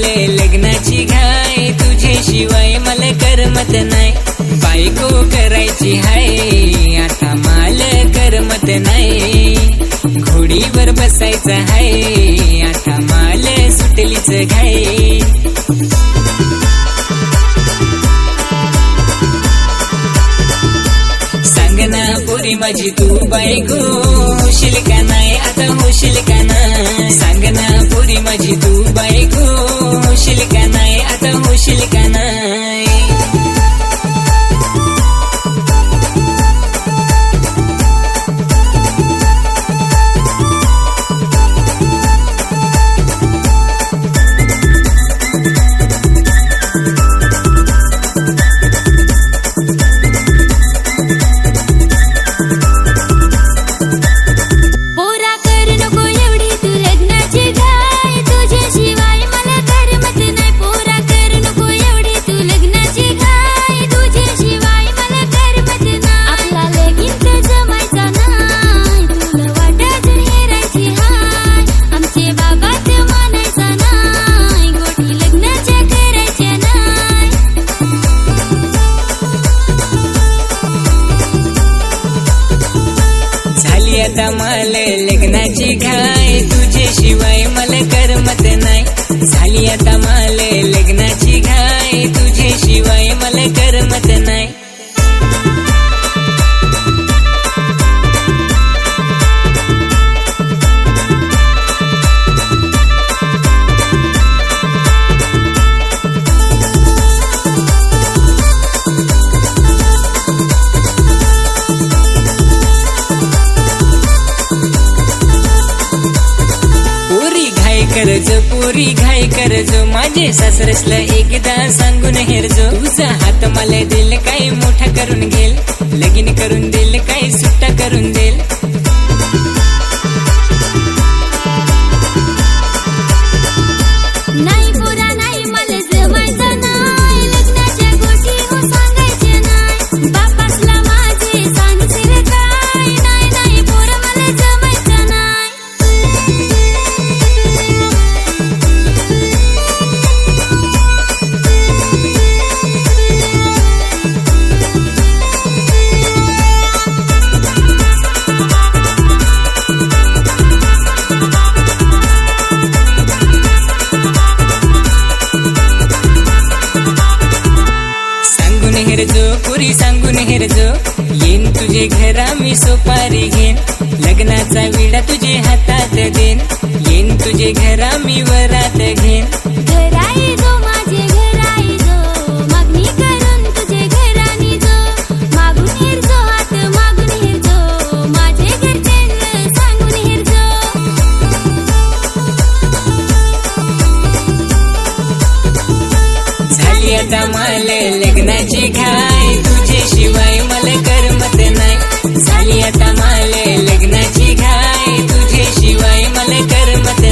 माले लग्नाची घाई, तुझ्याशिवाय मला करमत नाही. बायको करायची हाय, आता मला करमत नाही. घोडीवर बसायचं हाय, आता मला सुटलीच घाई. सांग ना पोरी माझी तू बायको, होशील का नाही आता, होशील का नाही. सांग ना पोरी माझी तू बायको, होशील का नाही आता, होशील का नाही. आता मला लग्नाची घाई, तुझ्याशिवाय मला करमत नाही. झाली आता मला लग्नाची घाई, तुझ्याशिवाय मला करमत नाही. करजो पोरी घाई करजो, माझे सासरसला एकदा सांगून हेरजो. तुझा हात मला दिल काय मोठा करून घेल, लगीन करून दिल काय सुट्टा करून देल. नाही पोरा नाही मला जमायचं नाही, लग्नाच्या गोष्टी हो सांगायच्या नाही. बापासला माझे सांगशील काय, नाही नाही पोरा मला जमायचं नाही. हेरजो पुरी सांगून हेरजो, येईन तुझे घरा मी सोपारी घेन. लग्नाचा विडा तुझे हातात देन, येईन तुझे घरा मी वरात घेन. घराई जो माझे घराई जो, मागणी करून तुझे घरानी जो. मागून हेरजो हात मागून हेरजो, माझे घरच्यांना सांगून हेरजो. झाली आता मला लग्नाची घाई, तुझ्याशिवाय मला करमत नाही. झाली आता मला लग्नाची घाई, तुझ्याशिवाय मला करमत